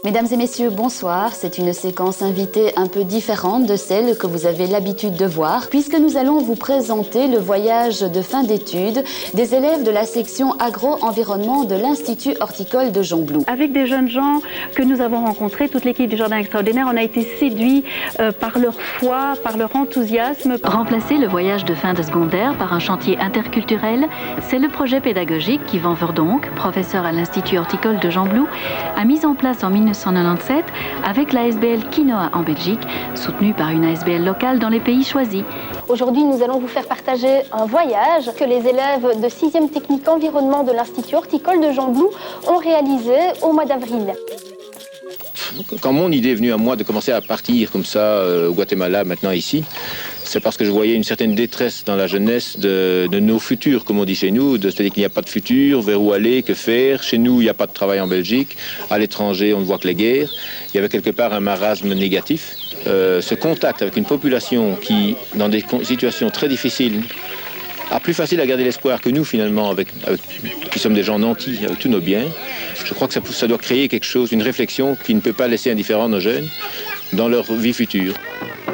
Mesdames et messieurs, bonsoir. C'est une séquence invitée un peu différente de celle que vous avez l'habitude de voir, puisque nous allons vous présenter le voyage de fin d'études des élèves de la section agro-environnement de l'Institut horticole de Gembloux. Avec des jeunes gens que nous avons rencontrés, toute l'équipe du Jardin Extraordinaire, on a été séduits par leur foi, par leur enthousiasme. Remplacer le voyage de fin de secondaire par un chantier interculturel, c'est le projet pédagogique qu'Yvan Verdonck, professeur à l'Institut horticole de Gembloux, a mis en place en 1997 avec l'ASBL Quinoa en Belgique, soutenue par une ASBL locale dans les pays choisis. Aujourd'hui, nous allons vous faire partager un voyage que les élèves de 6e technique environnement de l'Institut horticole de Gembloux ont réalisé au mois d'avril. Quand mon idée est venue à moi de commencer à partir comme ça au Guatemala, maintenant ici, c'est parce que je voyais une certaine détresse dans la jeunesse de nos futurs, comme on dit chez nous, c'est-à-dire qu'il n'y a pas de futur, vers où aller, que faire. Chez nous, il n'y a pas de travail en Belgique. À l'étranger, on ne voit que les guerres. Il y avait quelque part un marasme négatif. Ce contact avec une population qui, dans des situations très difficiles, a plus facile à garder l'espoir que nous, finalement, qui sommes des gens nantis, avec tous nos biens. Je crois que ça doit créer quelque chose, une réflexion qui ne peut pas laisser indifférents nos jeunes dans leur vie future.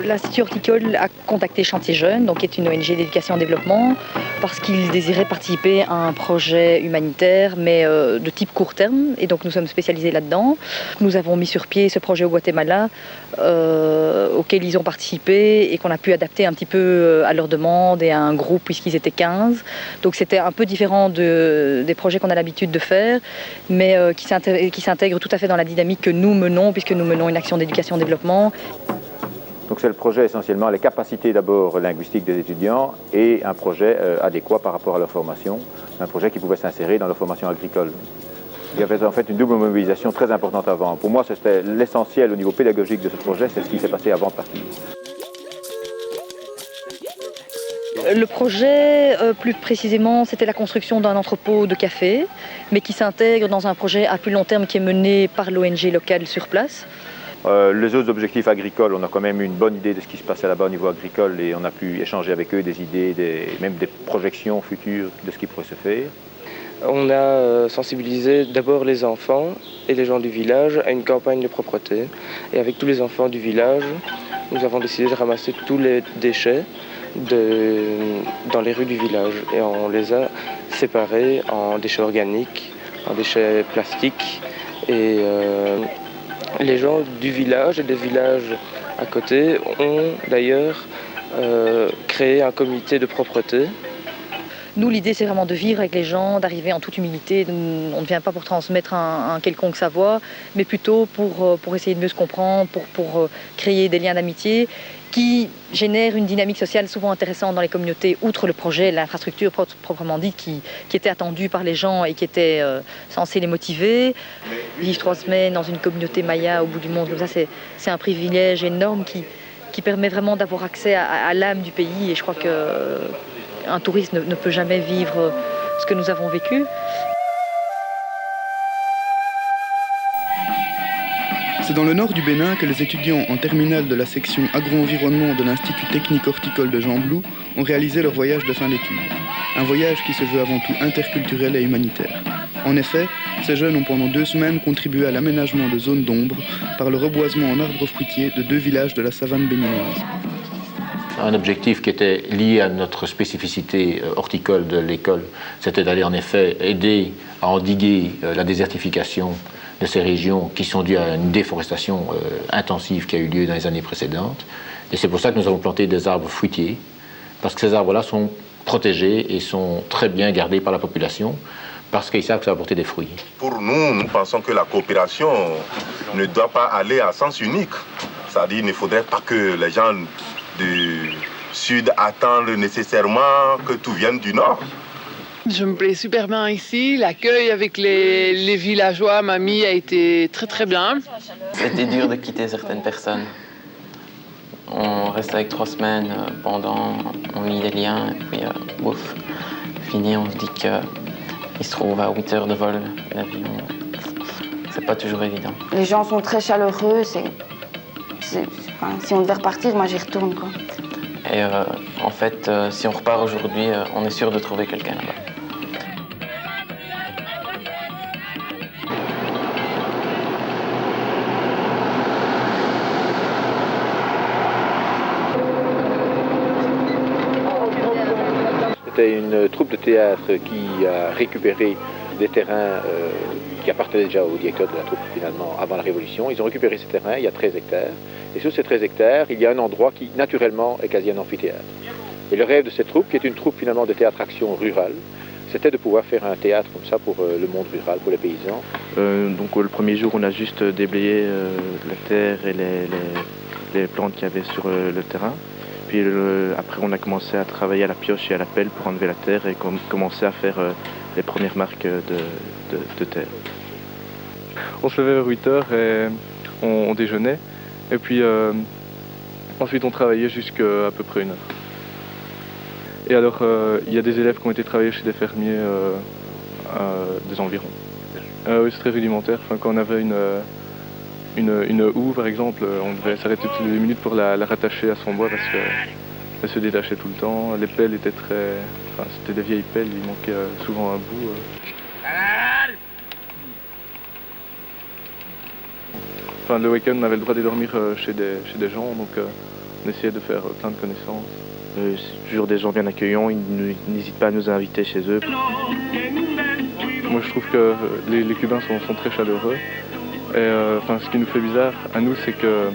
L'Institut horticole a contacté Chantier Jeunes, donc qui est une ONG d'éducation et développement, parce qu'ils désiraient participer à un projet humanitaire, mais de type court terme, et donc nous sommes spécialisés là-dedans. Nous avons mis sur pied ce projet au Guatemala, auquel ils ont participé et qu'on a pu adapter un petit peu à leur demande et à un groupe, puisqu'ils étaient 15. Donc c'était un peu différent des projets qu'on a l'habitude de faire, mais qui s'intègrent tout à fait dans la dynamique que nous menons, puisque nous menons une action d'éducation et développement. Donc c'est le projet essentiellement, les capacités d'abord linguistiques des étudiants et un projet adéquat par rapport à leur formation, un projet qui pouvait s'insérer dans leur formation agricole. Il y avait en fait une double mobilisation très importante avant. Pour moi, c'était l'essentiel au niveau pédagogique de ce projet, c'est ce qui s'est passé avant de partir. Le projet, plus précisément, c'était la construction d'un entrepôt de café, mais qui s'intègre dans un projet à plus long terme qui est mené par l'ONG locale sur place. Les autres objectifs agricoles, on a quand même une bonne idée de ce qui se passait là-bas au niveau agricole et on a pu échanger avec eux des idées, même des projections futures de ce qui pourrait se faire. On a sensibilisé d'abord les enfants et les gens du village à une campagne de propreté. Et avec tous les enfants du village, nous avons décidé de ramasser tous les déchets dans les rues du village. Et on les a séparés en déchets organiques, en déchets plastiques et les gens du village et des villages à côté ont d'ailleurs créé un comité de propreté. Nous, l'idée, c'est vraiment de vivre avec les gens, d'arriver en toute humilité. On ne vient pas pour transmettre un quelconque savoir, mais plutôt pour essayer de mieux se comprendre, pour créer des liens d'amitié qui génèrent une dynamique sociale souvent intéressante dans les communautés, outre le projet, l'infrastructure proprement dite, qui était attendue par les gens et qui était censée les motiver. Vivre 3 semaines dans une communauté maya au bout du monde, comme ça, c'est un privilège énorme qui permet vraiment d'avoir accès à l'âme du pays. Et je crois qu'un touriste ne peut jamais vivre ce que nous avons vécu. C'est dans le nord du Bénin que les étudiants en terminale de la section agro-environnement de l'Institut technique horticole de Gembloux ont réalisé leur voyage de fin d'études. Un voyage qui se veut avant tout interculturel et humanitaire. En effet, ces jeunes ont pendant 2 semaines contribué à l'aménagement de zones d'ombre par le reboisement en arbres fruitiers de 2 villages de la savane béninoise. Un objectif qui était lié à notre spécificité horticole de l'école, c'était d'aller en effet aider à endiguer la désertification de ces régions qui sont dues à une déforestation intensive qui a eu lieu dans les années précédentes. Et c'est pour ça que nous avons planté des arbres fruitiers, parce que ces arbres-là sont protégés et sont très bien gardés par la population, parce qu'ils savent que ça va apporter des fruits. Pour nous, nous pensons que la coopération ne doit pas aller à sens unique. C'est-à-dire qu'il ne faudrait pas que les gens du Sud attendent nécessairement que tout vienne du Nord. Je me plais super bien ici. L'accueil avec les villageois, mamie, a été très très bien. C'était dur de quitter certaines personnes. On reste avec 3 semaines pendant, on lit des liens, et puis ouf, fini, on se dit qu'il se trouve à 8 heures de vol l'avion. C'est pas toujours évident. Les gens sont très chaleureux, enfin, si on devait repartir, moi j'y retourne, quoi. Et en fait, si on repart aujourd'hui, on est sûr de trouver quelqu'un là-bas. c'était une troupe de théâtre qui a récupéré des terrains qui appartenaient déjà au directeur de la troupe finalement avant la Révolution. Ils ont récupéré ces terrains, il y a 13 hectares. Et sur ces 13 hectares, il y a un endroit qui naturellement est quasi un amphithéâtre. Et le rêve de cette troupe, qui est une troupe finalement de théâtre-action rurale, c'était de pouvoir faire un théâtre comme ça pour le monde rural, pour les paysans. Donc le premier jour, on a juste déblayé la terre et les plantes qu'il y avait sur le terrain. Puis après, on a commencé à travailler à la pioche et à la pelle pour enlever la terre et commencer à faire les premières marques de terre. On se levait vers 8 h et on déjeunait. Et puis ensuite, on travaillait jusqu'à à peu près 1 heure. Et alors, il y a des élèves qui ont été travailler chez des fermiers des environs. Oui, c'est très rudimentaire. Enfin, quand on avait une houe, par exemple, on devait s'arrêter toutes les minutes pour la rattacher à son bois parce qu'elle se détachait tout le temps. Les pelles étaient très... Enfin, c'était des vieilles pelles, il manquait souvent un bout. Enfin, le week-end, on avait le droit de dormir chez des gens, donc on essayait de faire plein de connaissances. C'est toujours des gens bien accueillants, ils n'hésitent pas à nous inviter chez eux. Moi je trouve que les Cubains sont très chaleureux. Et ce qui nous fait bizarre à nous, c'est que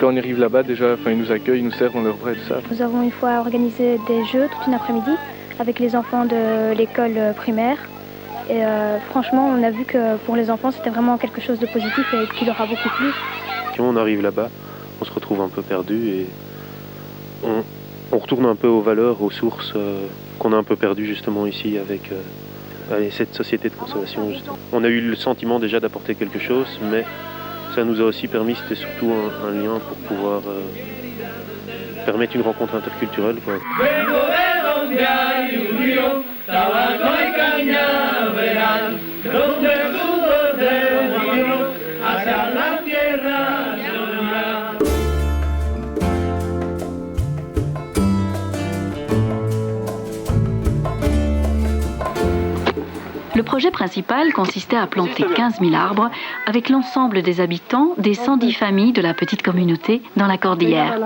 quand on arrive là-bas, déjà, ils nous accueillent, ils nous servent dans leurs bras et tout ça. Nous avons une fois organisé des jeux toute une après-midi avec les enfants de l'école primaire. Et franchement, on a vu que pour les enfants, c'était vraiment quelque chose de positif et qui leur a beaucoup plu. Quand on arrive là-bas, on se retrouve un peu perdu et on retourne un peu aux valeurs, aux sources qu'on a un peu perdues justement ici avec cette société de consommation. Justement. On a eu le sentiment déjà d'apporter quelque chose, mais ça nous a aussi permis, c'était surtout un lien pour pouvoir permettre une rencontre interculturelle. Quoi. Le projet principal consistait à planter 15 000 arbres avec l'ensemble des habitants des 110 familles de la petite communauté dans la Cordillère.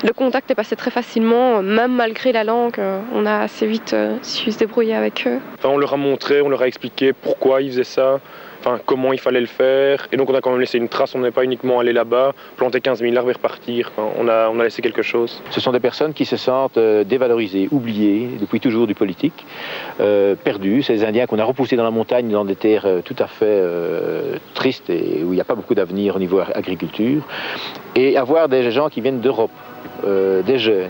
Le contact est passé très facilement, même malgré la langue, on a assez vite su se débrouiller avec eux. Enfin, on leur a montré, on leur a expliqué pourquoi ils faisaient ça, comment il fallait le faire. Et donc on a quand même laissé une trace, on n'est pas uniquement allé là-bas, planter 15 000 arbres et repartir. On a laissé quelque chose. Ce sont des personnes qui se sentent dévalorisées, oubliées depuis toujours du politique, perdues. Ces Indiens qu'on a repoussés dans la montagne, dans des terres tout à fait tristes et où il n'y a pas beaucoup d'avenir au niveau agriculture. Et avoir des gens qui viennent d'Europe, des jeunes,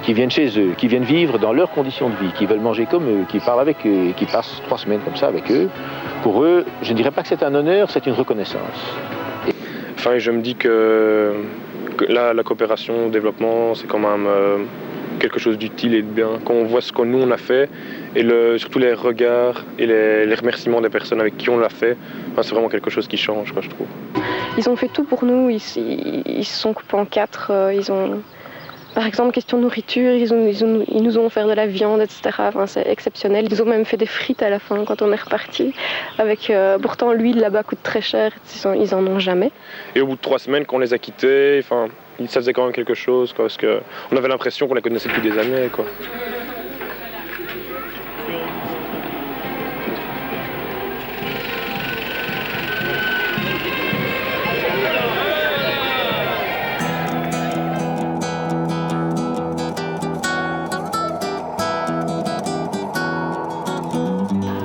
qui viennent chez eux, qui viennent vivre dans leurs conditions de vie, qui veulent manger comme eux, qui parlent avec eux, qui passent 3 semaines comme ça avec eux. Pour eux, je ne dirais pas que c'est un honneur, c'est une reconnaissance. Enfin, je me dis que là, la coopération, le développement, c'est quand même quelque chose d'utile et de bien. Quand on voit ce que nous on a fait, et surtout les regards et les remerciements des personnes avec qui on l'a fait, c'est vraiment quelque chose qui change, je trouve. Ils ont fait tout pour nous, ils se sont coupés en 4, ils ont... Par exemple, question de nourriture, ils nous ont offert de la viande, etc. C'est exceptionnel. Ils ont même fait des frites à la fin quand on est reparti. Pourtant, l'huile là-bas coûte très cher, ils en ont jamais. Et au bout de 3 semaines, quand on les a quittés, ça faisait quand même quelque chose, parce qu'on avait l'impression qu'on les connaissait depuis des années.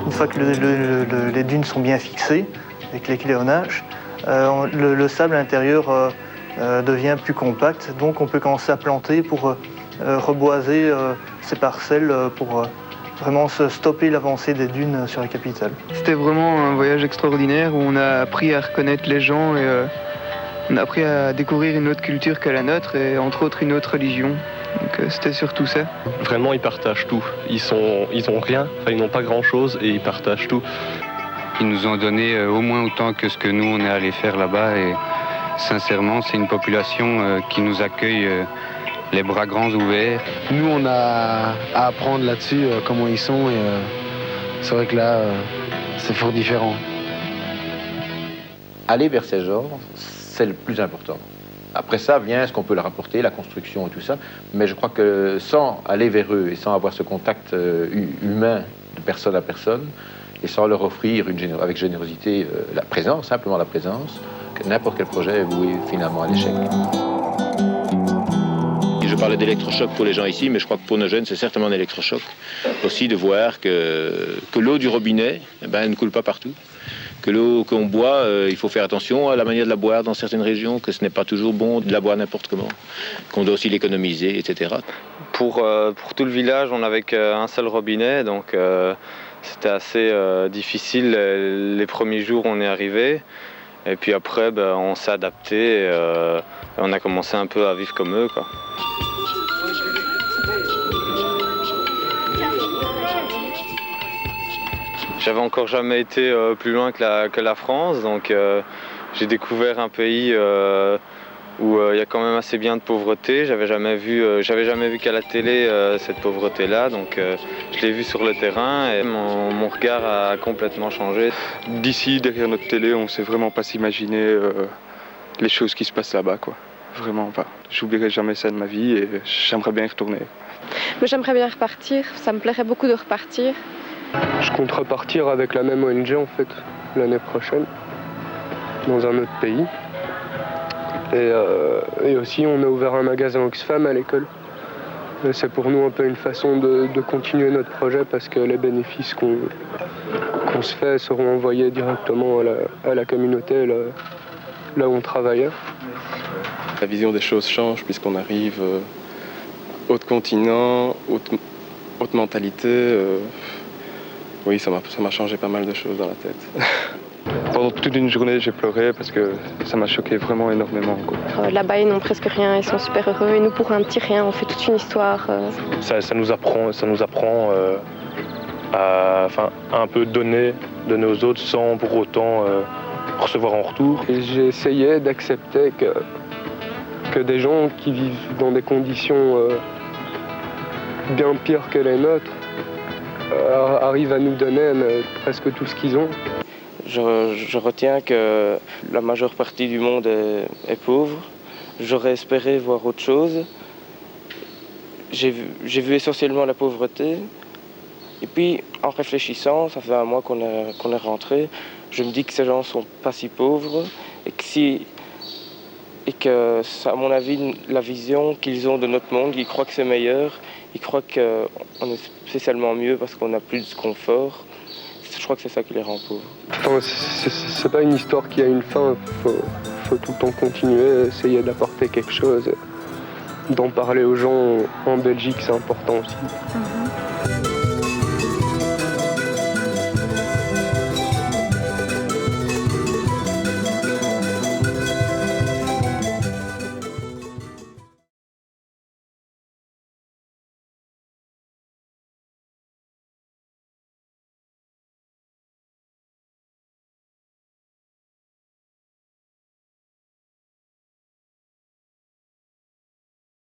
Une fois que les dunes sont bien fixées avec l'échelonnage, le sable à l'intérieur devient plus compact, donc on peut commencer à planter pour reboiser ces parcelles pour vraiment stopper l'avancée des dunes sur la capitale. C'était vraiment un voyage extraordinaire où on a appris à reconnaître les gens et on a appris à découvrir une autre culture que la nôtre et entre autres une autre religion. Donc c'était surtout ça. Vraiment, ils partagent tout. Ils ont rien, ils n'ont pas grand-chose et ils partagent tout. Ils nous ont donné au moins autant que ce que nous, on est allé faire là-bas. Et sincèrement, c'est une population qui nous accueille les bras grands ouverts. Nous, on a à apprendre là-dessus comment ils sont. Et c'est vrai que là, c'est fort différent. Aller vers ces gens, c'est le plus important. Après ça vient ce qu'on peut leur apporter, la construction et tout ça. Mais je crois que sans aller vers eux et sans avoir ce contact humain de personne à personne, et sans leur offrir avec générosité la présence, simplement la présence, que n'importe quel projet est voué finalement à l'échec. Je parlais d'électrochoc pour les gens ici, mais je crois que pour nos jeunes, c'est certainement un électrochoc aussi de voir que l'eau du robinet ne coule pas partout. Que l'eau qu'on boit, il faut faire attention à la manière de la boire dans certaines régions, que ce n'est pas toujours bon de la boire n'importe comment, qu'on doit aussi l'économiser, etc. Pour tout le village, on n'avait qu'un seul robinet, donc c'était assez difficile les premiers jours où on est arrivé. Et puis après, on s'est adapté et on a commencé un peu à vivre comme eux, quoi. J'avais encore jamais été plus loin que la France, donc j'ai découvert un pays où il y a quand même assez bien de pauvreté. J'avais jamais vu qu'à la télé cette pauvreté-là, donc je l'ai vu sur le terrain et mon regard a complètement changé. D'ici, derrière notre télé, on ne sait vraiment pas s'imaginer les choses qui se passent là-bas, quoi. Vraiment pas. J'oublierai jamais ça de ma vie et j'aimerais bien y retourner. Moi, j'aimerais bien repartir, ça me plairait beaucoup de repartir. Je compte repartir avec la même ONG en fait, l'année prochaine, dans un autre pays. Et aussi, on a ouvert un magasin Oxfam à l'école. C'est pour nous un peu une façon de continuer notre projet parce que les bénéfices qu'on se fait seront envoyés directement à la communauté, là où on travaille. La vision des choses change puisqu'on arrive autre continent, autre mentalité. Oui, ça m'a changé pas mal de choses dans la tête. Pendant toute une journée, j'ai pleuré parce que ça m'a choqué vraiment énormément. Là-bas, ils n'ont presque rien, ils sont super heureux. Et nous, pour un petit rien, on fait toute une histoire. Ça nous apprend à un peu donner aux autres sans pour autant recevoir en retour. Et j'ai essayé d'accepter que des gens qui vivent dans des conditions bien pires que les nôtres arrivent à nous donner presque tout ce qu'ils ont. Je retiens que la majeure partie du monde est pauvre. J'aurais espéré voir autre chose. J'ai vu essentiellement la pauvreté. Et puis, en réfléchissant, ça fait un mois qu'on est rentré, je me dis que ces gens ne sont pas si pauvres et que, à mon avis, la vision qu'ils ont de notre monde, ils croient que c'est meilleur, ils croient qu'on est spécialement mieux parce qu'on n'a plus de confort. Je crois que c'est ça qui les rend pauvres. C'est pas une histoire qui a une fin, faut tout le temps continuer, essayer d'apporter quelque chose. D'en parler aux gens en Belgique, c'est important aussi.